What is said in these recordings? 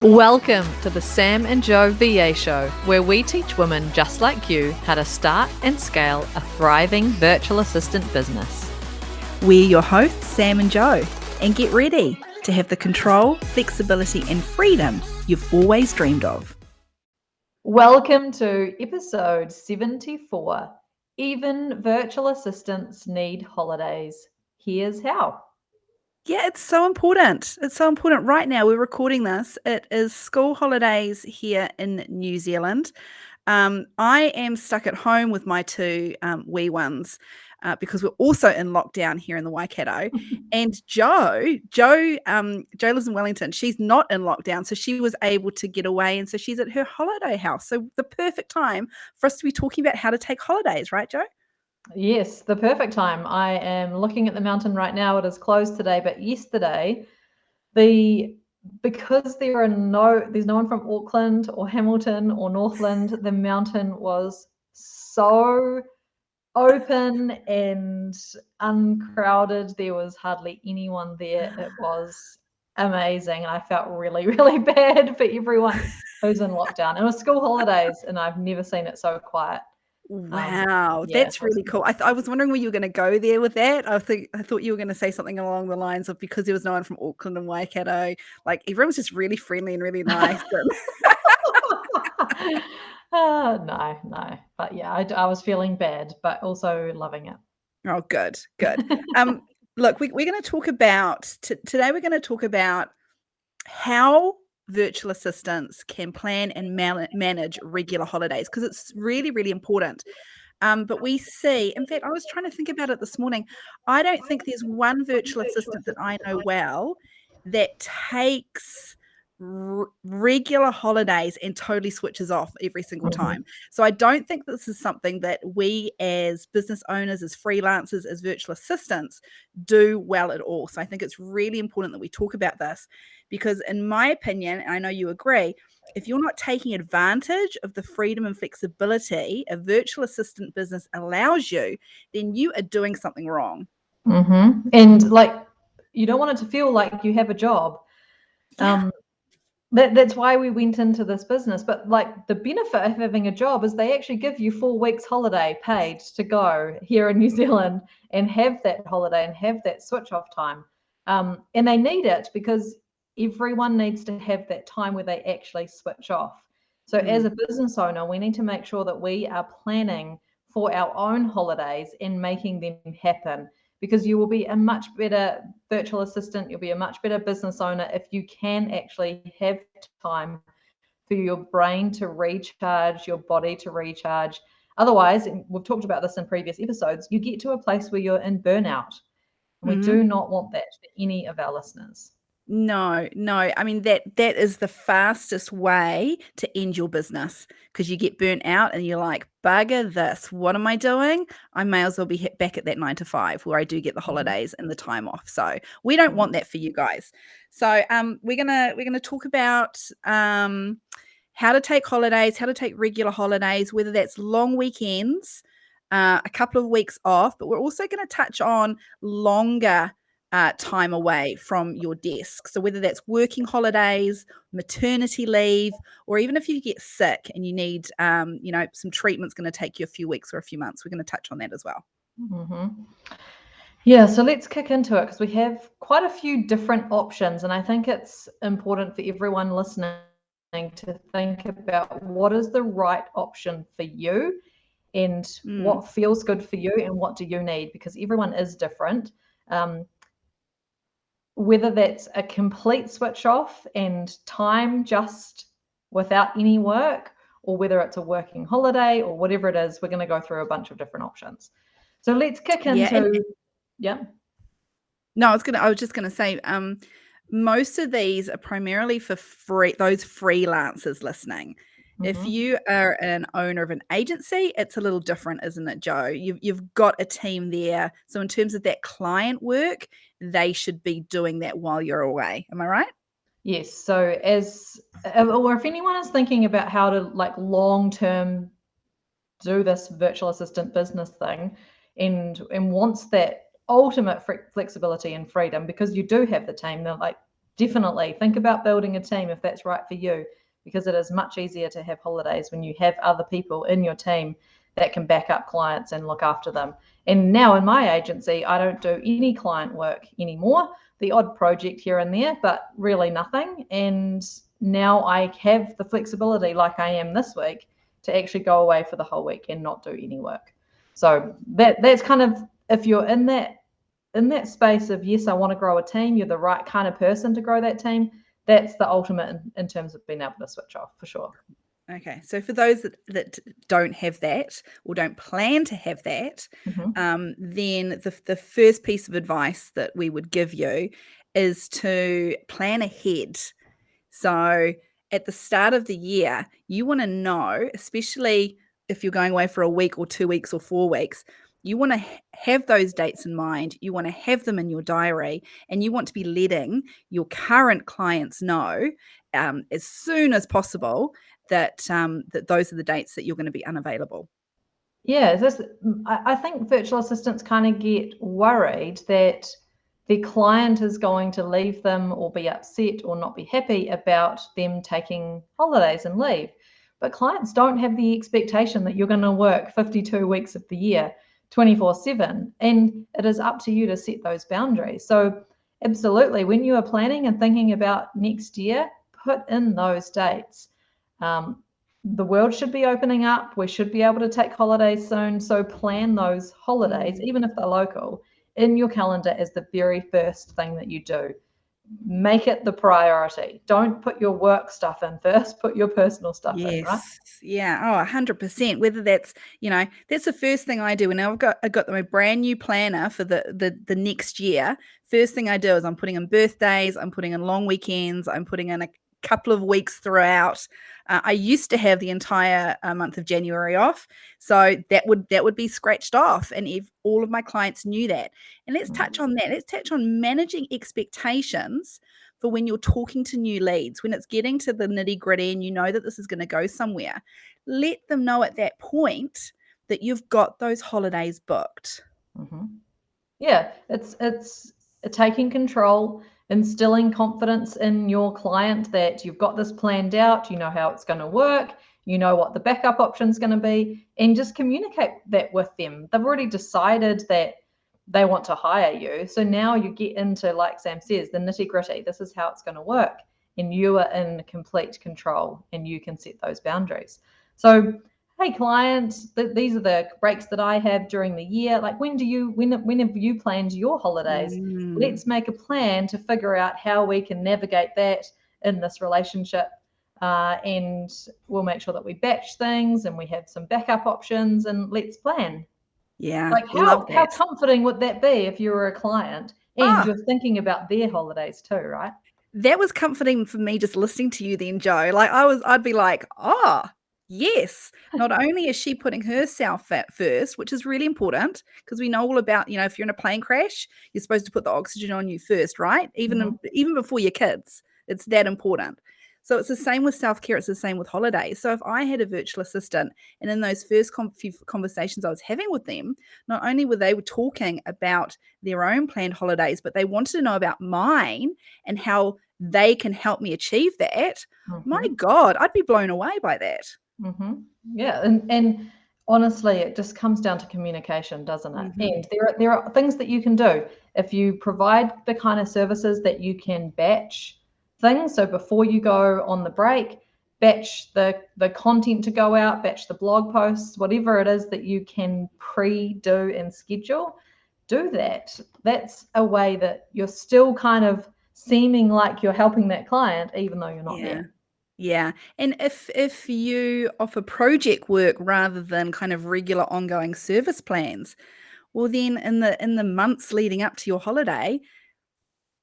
Welcome to the Sam and Joe VA Show, where we teach women just like you how to start and scale a thriving virtual assistant business. We're your hosts, Sam and Joe, and get ready to have the control, flexibility, and freedom you've always dreamed of. Welcome to episode 74. Even virtual assistants need holidays. Here's how. Yeah, it's so important. It's so important. Right now, we're recording this. It is school holidays here in New Zealand. I am stuck at home with my two wee ones because we're also in lockdown here in the Waikato. And Joe lives in Wellington. She's not in lockdown, so she was able to get away, and so she's at her holiday house. So the perfect time for us to be talking about how to take holidays, right, Joe? Yes, the perfect time. I am looking at the mountain right now. It is closed today, but yesterday, because there's no one from Auckland or Hamilton or Northland, the mountain was so open and uncrowded. There was hardly anyone there. It was amazing. And I felt really, really bad for everyone who's in lockdown. It was school holidays, and I've never seen it so quiet. Wow, Yeah, that's really cool. I was wondering where you were going to go there with that. I thought you were going to say something along the lines of because there was no one from Auckland and Waikato, like everyone was just really friendly and really nice. No. But yeah, I was feeling bad, but also loving it. Oh, good. Look, we're going to talk about today. We're going to talk about how virtual assistants can plan and manage regular holidays because it's really, really important. But we see, in fact, I was trying to think about it this morning. I don't think there's one virtual assistant that I know well that takes regular holidays and totally switches off every single time. So I don't think this is something that we as business owners, as freelancers, as virtual assistants do well at all. So I think it's really important that we talk about this because in my opinion, and I know you agree, if you're not taking advantage of the freedom and flexibility a virtual assistant business allows you, then you are doing something wrong. And like, you don't want it to feel like you have a job. Yeah. That's why we went into this business. But like the benefit of having a job is they actually give you 4 weeks holiday paid to go here in New Zealand and have that holiday and have that switch off time. And they need it because everyone needs to have that time where they actually switch off. So as a business owner, we need to make sure that we are planning for our own holidays and making them happen, because you will be a much better virtual assistant, you'll be a much better business owner if you can actually have time for your brain to recharge, your body to recharge. Otherwise, and we've talked about this in previous episodes, you get to a place where you're in burnout. And we do not want that for any of our listeners. No. I mean, that is the fastest way to end your business because you get burnt out and you're like, bugger this. What am I doing? I may as well be back at that 9 to 5 where I do get the holidays and the time off. So we don't want that for you guys. So we're gonna talk about how to take holidays, how to take regular holidays, whether that's long weekends, a couple of weeks off, but we're also going to touch on longer time away from your desk. So whether that's working holidays, maternity leave, or even if you get sick and you need, some treatment's going to take you a few weeks or a few months, we're going to touch on that as well. Yeah, so let's kick into it because we have quite a few different options, and I think it's important for everyone listening to think about what is the right option for you and what feels good for you and what do you need, because everyone is different. Whether that's a complete switch off and time just without any work, or whether it's a working holiday or whatever it is, we're going to go through a bunch of different options. So let's kick into, yeah. No, I was just gonna say, most of these are primarily for those freelancers listening. If you are an owner of an agency, it's a little different, isn't it, Joe? You've got a team there. So in terms of that client work, they should be doing that while you're away. Am I right? Yes. So or if anyone is thinking about how to like long-term do this virtual assistant business thing and wants that ultimate flexibility and freedom, because you do have the team, they're like definitely think about building a team if that's right for you, because it is much easier to have holidays when you have other people in your team that can back up clients and look after them. And now in my agency, I don't do any client work anymore, the odd project here and there, but really nothing. And now I have the flexibility, like I am this week, to actually go away for the whole week and not do any work. So that's kind of, if you're in that space of, yes, I want to grow a team, you're the right kind of person to grow that team, that's the ultimate in terms of being able to switch off, for sure. Okay, so for those that don't have that or don't plan to have that, then the first piece of advice that we would give you is to plan ahead. So at the start of the year, you want to know, especially if you're going away for a week or 2 weeks or 4 weeks, you want to have those dates in mind. You want to have them in your diary, and you want to be letting your current clients know as soon as possible that those are the dates that you're going to be unavailable. Yeah, I think virtual assistants kind of get worried that the client is going to leave them or be upset or not be happy about them taking holidays and leave. But clients don't have the expectation that you're going to work 52 weeks of the year, 24/7. And it is up to you to set those boundaries. So absolutely, when you are planning and thinking about next year, put in those dates. The world should be opening up. We should be able to take holidays soon. So plan those holidays, even if they're local, in your calendar as the very first thing that you do. Make it the priority. Don't put your work stuff in first, put your personal stuff in, right? Yeah. Oh, 100%. Whether that's, that's the first thing I do. And I've got my brand new planner for the next year. First thing I do is I'm putting in birthdays, I'm putting in long weekends, I'm putting in a couple of weeks throughout. I used to have the entire month of January off, so that would be scratched off, and if all of my clients knew that. And let's touch on that. Let's touch on managing expectations for when you're talking to new leads, when it's getting to the nitty-gritty and you know that this is going to go somewhere. Let them know at that point that you've got those holidays booked. Yeah, it's taking control, instilling confidence in your client that you've got this planned out, you know how it's going to work, you know what the backup option is going to be, and just communicate that with them. They've already decided that they want to hire you. So now you get into, like Sam says, the nitty-gritty. This is how it's going to work, and you are in complete control, and you can set those boundaries. So hey clients, these are the breaks that I have during the year. Like when have you planned your holidays? Let's make a plan to figure out how we can navigate that in this relationship. And we'll make sure that we batch things and we have some backup options, and let's plan. Yeah. Like how comforting would that be if you were a client and you're thinking about their holidays too, right? That was comforting for me just listening to you then, Jo. Like I'd be like, yes, not only is she putting herself at first, which is really important because we know all about, if you're in a plane crash, you're supposed to put the oxygen on you first, right? Even before your kids, it's that important. So it's the same with self-care. It's the same with holidays. So if I had a virtual assistant and in those first few conversations I was having with them, not only were they talking about their own planned holidays, but they wanted to know about mine and how they can help me achieve that. My God, I'd be blown away by that. Yeah, and honestly, it just comes down to communication, doesn't it? And there are things that you can do if you provide the kind of services that you can batch things. So before you go on the break, batch the content to go out, batch the blog posts, whatever it is that you can pre-do and schedule, do that. That's a way that you're still kind of seeming like you're helping that client, even though you're not there. Yeah. And if you offer project work rather than kind of regular ongoing service plans, well then in the months leading up to your holiday,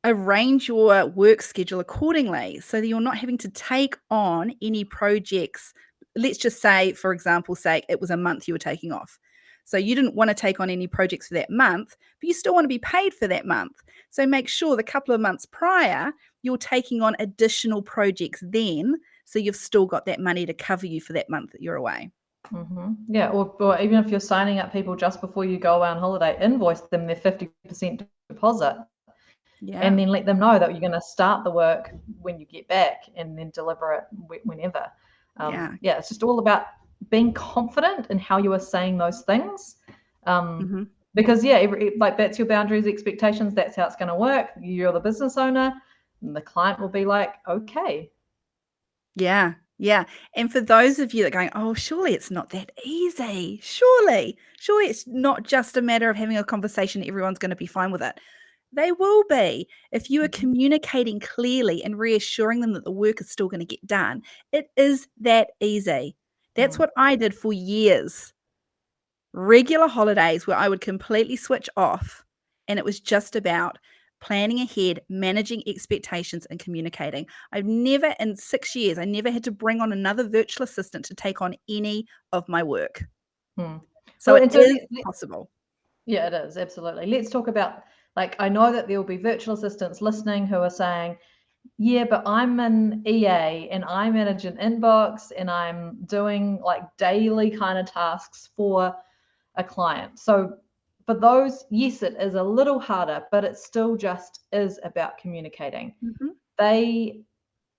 arrange your work schedule accordingly so that you're not having to take on any projects. Let's just say, for example's sake, it was a month you were taking off. So you didn't want to take on any projects for that month, but you still want to be paid for that month. So make sure the couple of months prior, you're taking on additional projects then, so you've still got that money to cover you for that month that you're away. Yeah, or even if you're signing up people just before you go away on holiday, invoice them their 50% deposit. and then let them know that you're going to start the work when you get back and then deliver it whenever. It's just all about being confident in how you are saying those things. Because like that's your boundaries, expectations, that's how it's going to work. You're the business owner, and the client will be like, okay. Yeah. And for those of you that are going, oh, surely it's not that easy. Surely it's not just a matter of having a conversation. Everyone's going to be fine with it. They will be. If you are communicating clearly and reassuring them that the work is still going to get done, it is that easy. That's what I did for years. Regular holidays where I would completely switch off, and it was just about planning ahead, managing expectations, and communicating. I've never, in 6 years, I never had to bring on another virtual assistant to take on any of my work. So it is possible. Yeah, it is, absolutely. Let's talk about, like, I know that there will be virtual assistants listening who are saying, yeah, but I'm an EA and I manage an inbox and I'm doing like daily kind of tasks for a client. So for those, yes, it is a little harder, but it still just is about communicating. They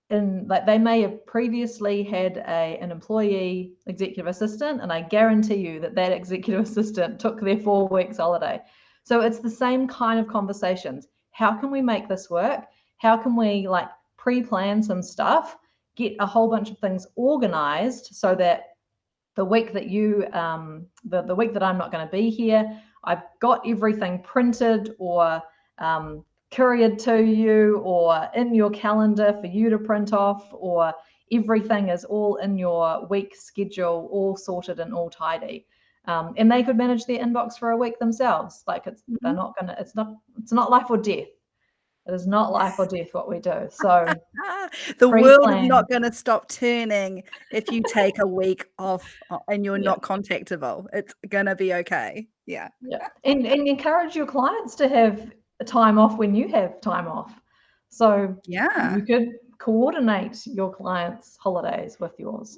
may have previously had an employee executive assistant, and I guarantee you that executive assistant took their 4 weeks holiday. So it's the same kind of conversations. How can we make this work? How can we like pre-plan some stuff, get a whole bunch of things organized so that the week that you the week that I'm not going to be here, I've got everything printed or couriered to you or in your calendar for you to print off, or everything is all in your week schedule, all sorted and all tidy. And they could manage their inbox for a week themselves. Like they're not gonna. It's not life or death. It is not life or death what we do. So the world is not going to stop turning if you take a week off and you're not contactable. It's going to be okay. Yeah. And encourage your clients to have time off when you have time off. So you could coordinate your clients' holidays with yours.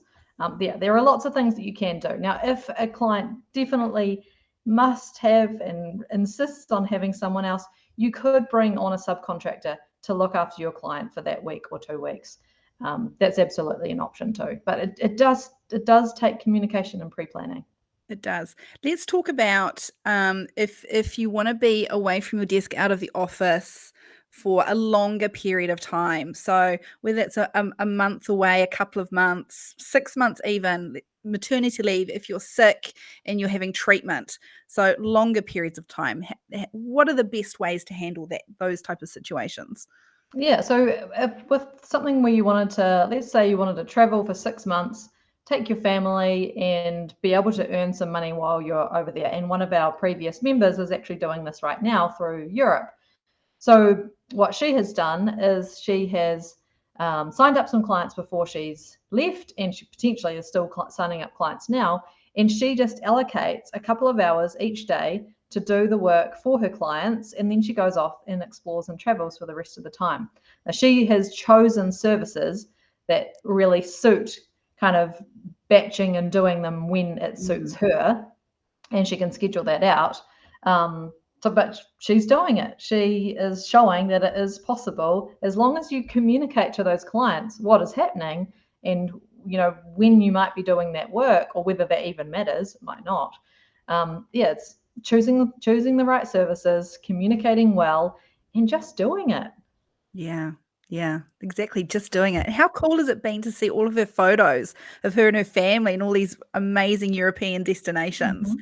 There are lots of things that you can do. Now, if a client definitely must have and insists on having someone else, you could bring on a subcontractor to look after your client for that week or 2 weeks. That's absolutely an option too. But it does take communication and pre-planning. It does. Let's talk about if you want to be away from your desk, out of the office for a longer period of time. So whether it's a month away, a couple of months, 6 months even, maternity leave if you're sick and you're having treatment. So longer periods of time. What are the best ways to handle those type of situations? Yeah, so with something where you wanted to, let's say you wanted to travel for 6 months, take your family and be able to earn some money while you're over there. And one of our previous members is actually doing this right now through Europe. So what she has done is she has signed up some clients before she's left, and she potentially is still signing up clients now. And she just allocates a couple of hours each day to do the work for her clients, and then she goes off and explores and travels for the rest of the time. Now, she has chosen services that really suit kind of batching and doing them when it suits her, and she can schedule that out. But she's doing it. She is showing that it is possible as long as you communicate to those clients what is happening and when you might be doing that work, or whether that even matters. It might not. It's choosing the right services, communicating well, and just doing it. Yeah, exactly. Just doing it. How cool has it been to see all of her photos of her and her family and all these amazing European destinations?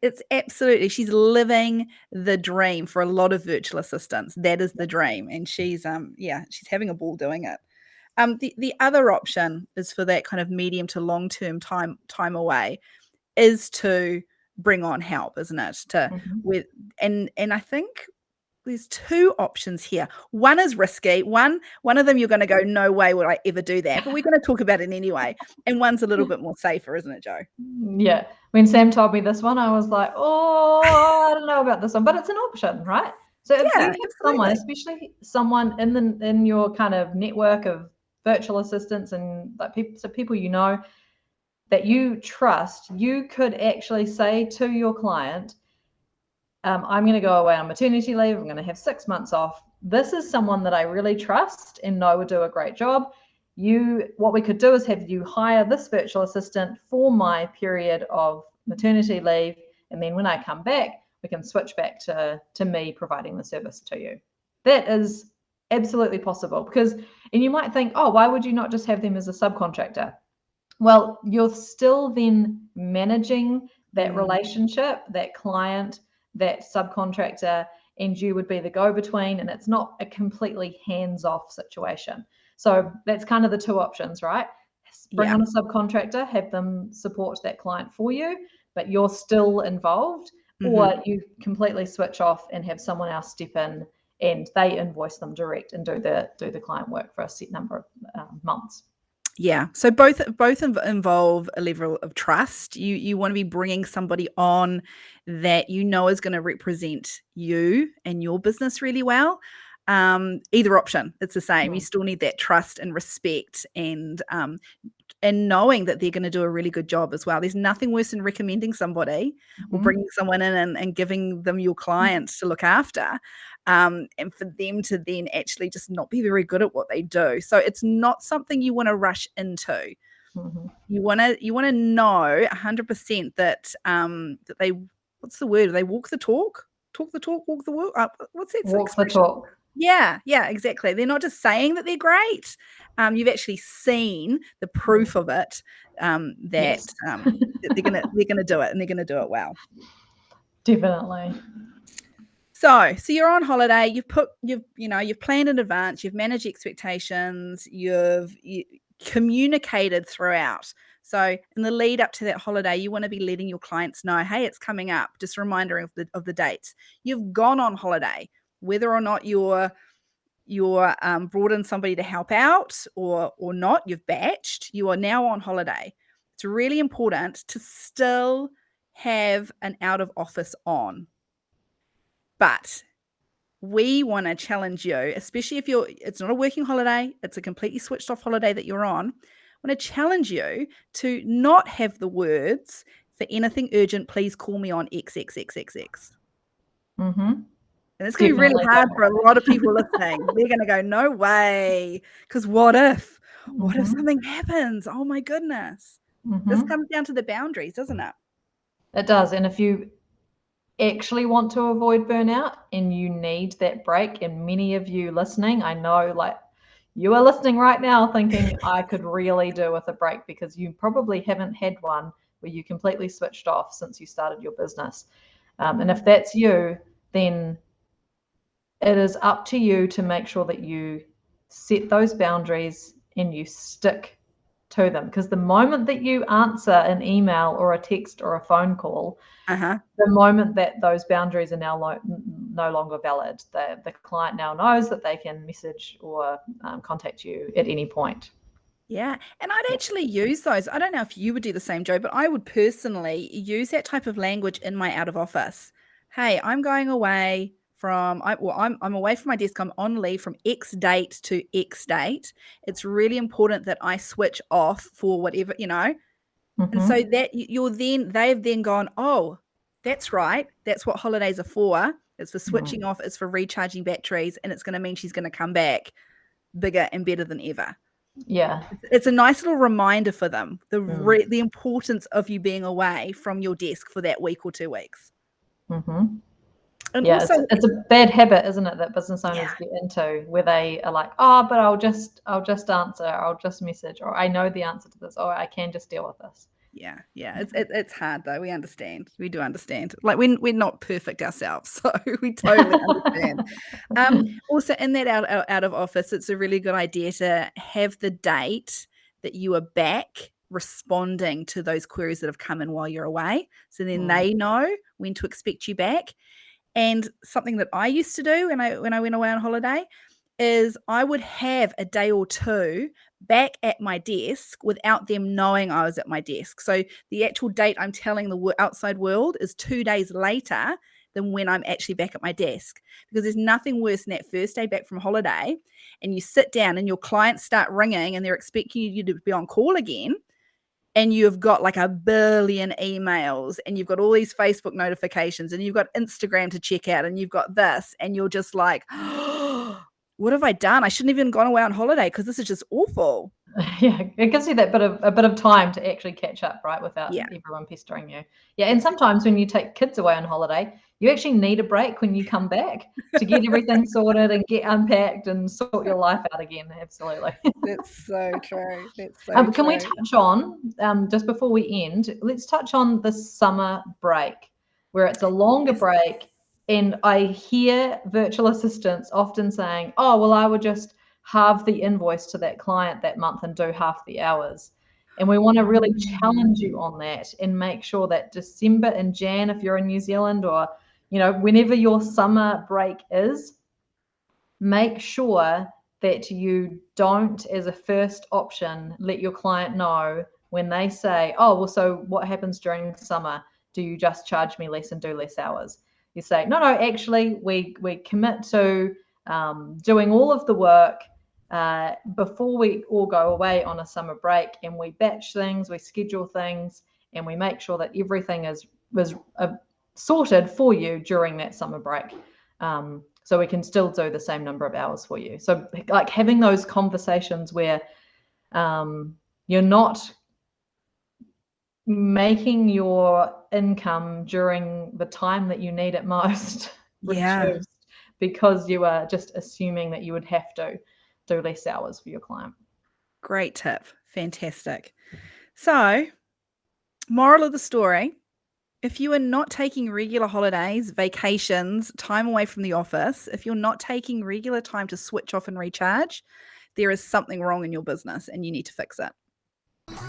It's absolutely, she's living the dream for a lot of virtual assistants. That is the dream. And she's having a ball doing it. The other option is for that kind of medium to long-term time away is to bring on help, isn't it? And I think there's 2 options here. One is risky. One of them you're going to go, no way would I ever do that. But we're going to talk about it anyway. And one's a little bit more safer, isn't it, Jo? Yeah. When Sam told me this one, I was like, oh, I don't know about this one, but it's an option, right? So if you have someone, especially someone in your kind of network of virtual assistants and like people that you trust, you could actually say to your client, I'm going to go away on maternity leave. I'm going to have 6 months off. this is someone that I really trust and know will do a great job. What we could do is have you hire this virtual assistant for my period of maternity leave, and then when I come back, we can switch back to me providing the service to you. That is absolutely possible, because, and you might think, oh, why would you not just have them as a subcontractor? Well, you're still then managing that relationship, that client, that subcontractor, and you would be the go-between, and it's not a completely hands-off situation. So that's kind of the two options, right? Bring on a subcontractor, have them support that client for you, but you're still involved, or you completely switch off and have someone else step in and they invoice them direct and do the client work for a set number of months. Yeah. So both involve a level of trust. You want to be bringing somebody on that you know is going to represent you and your business really well. Either option, it's the same. You still need that trust and respect, and knowing that they're going to do a really good job as well. There's nothing worse than recommending somebody or bringing someone in and giving them your clients to look after, and for them to then actually just not be very good at what they do. So it's not something you want to rush into. You want to know 100% that that they, what's the word? They walk the talk, walk the walk. What's that? Walk the talk. Yeah, exactly. They're not just saying that they're great. You've actually seen the proof of it, that Yes. they're gonna do it, and they're gonna do it well. Definitely. So you're on holiday. You've planned in advance. You've managed expectations. You've communicated throughout. So in the lead up to that holiday, you want to be letting your clients know, hey, it's coming up. Just a reminder of the dates. You've gone on holiday. Whether or not you're brought in somebody to help out or not, you've batched, you are now on holiday. It's really important to still have an out of office on. But we want to challenge you, especially if it's not a working holiday, it's a completely switched off holiday that you're on. I want to challenge you to not have the words, for anything urgent, please call me on XXXXX. And it's going to be really hard for a lot of people listening. They're going to go, no way. Because what if something happens? Oh my goodness. This comes down to the boundaries, doesn't it? It does. And if you actually want to avoid burnout and you need that break, and many of you listening, I know, like, you are listening right now thinking, I could really do with a break, because you probably haven't had one where you completely switched off since you started your business. And if that's you, then it is up to you to make sure that you set those boundaries and you stick to them. Because the moment that you answer an email or a text or a phone call, the moment that those boundaries are now no longer valid, the client now knows that they can message or contact you at any point. Yeah. And I'd actually use those. I don't know if you would do the same, Jo, but I would personally use that type of language in my out of office. Hey, I'm going away I'm away from my desk. I'm on leave from X date to X date. It's really important that I switch off for whatever, And so that they've then gone, oh, that's right. That's what holidays are for. It's for switching off. It's for recharging batteries. And it's going to mean she's going to come back bigger and better than ever. Yeah. It's a nice little reminder for them, the importance of you being away from your desk for that week or 2 weeks. And yeah, also, it's a bad habit, isn't it, that business owners get into, where they are like, oh, but I'll just answer, I'll just message, or I know the answer to this, or I can just deal with this. Yeah. It's hard though. We understand. We do understand. Like, we're not perfect ourselves, so we totally understand. Also, in that out of office, it's a really good idea to have the date that you are back responding to those queries that have come in while you're away, so then they know when to expect you back. And something that I used to do when I went away on holiday is I would have a day or two back at my desk without them knowing I was at my desk. So the actual date I'm telling the outside world is 2 days later than when I'm actually back at my desk, because there's nothing worse than that first day back from holiday and you sit down and your clients start ringing and they're expecting you to be on call again. And you've got like 1 billion emails and you've got all these Facebook notifications and you've got Instagram to check out and you've got this, and you're just like, oh, what have I done? I shouldn't have even gone away on holiday because this is just awful. Yeah, it gives you that a bit of time to actually catch up, right, without everyone pestering you. Yeah, and sometimes when you take kids away on holiday, you actually need a break when you come back to get everything sorted and get unpacked and sort your life out again. Absolutely. That's so true. That's so Can we touch on, just before we end, let's touch on the summer break, where it's a longer break. And I hear virtual assistants often saying, oh, well, I would just halve the invoice to that client that month and do half the hours. And we want to really challenge you on that and make sure that December and Jan, if you're in New Zealand, or, whenever your summer break is, make sure that you don't, as a first option, let your client know when they say, oh, well, so what happens during summer? Do you just charge me less and do less hours? You say, no, actually, we commit to doing all of the work before we all go away on a summer break, and we batch things, we schedule things, and we make sure that everything was sorted for you during that summer break. So we can still do the same number of hours for you. So like having those conversations where you're not making your income during the time that you need it most reduced because you are just assuming that you would have to do less hours for your client. Great tip. Fantastic. So, moral of the story, if you are not taking regular holidays, vacations, time away from the office, if you're not taking regular time to switch off and recharge, there is something wrong in your business and you need to fix it.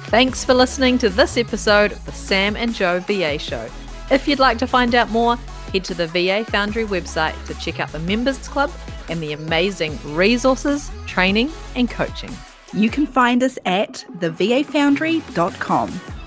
Thanks for listening to this episode of the Sam and Joe VA Show. If you'd like to find out more, head to the VA Foundry website to check out the Members Club and the amazing resources, training and coaching. You can find us at thevafoundry.com.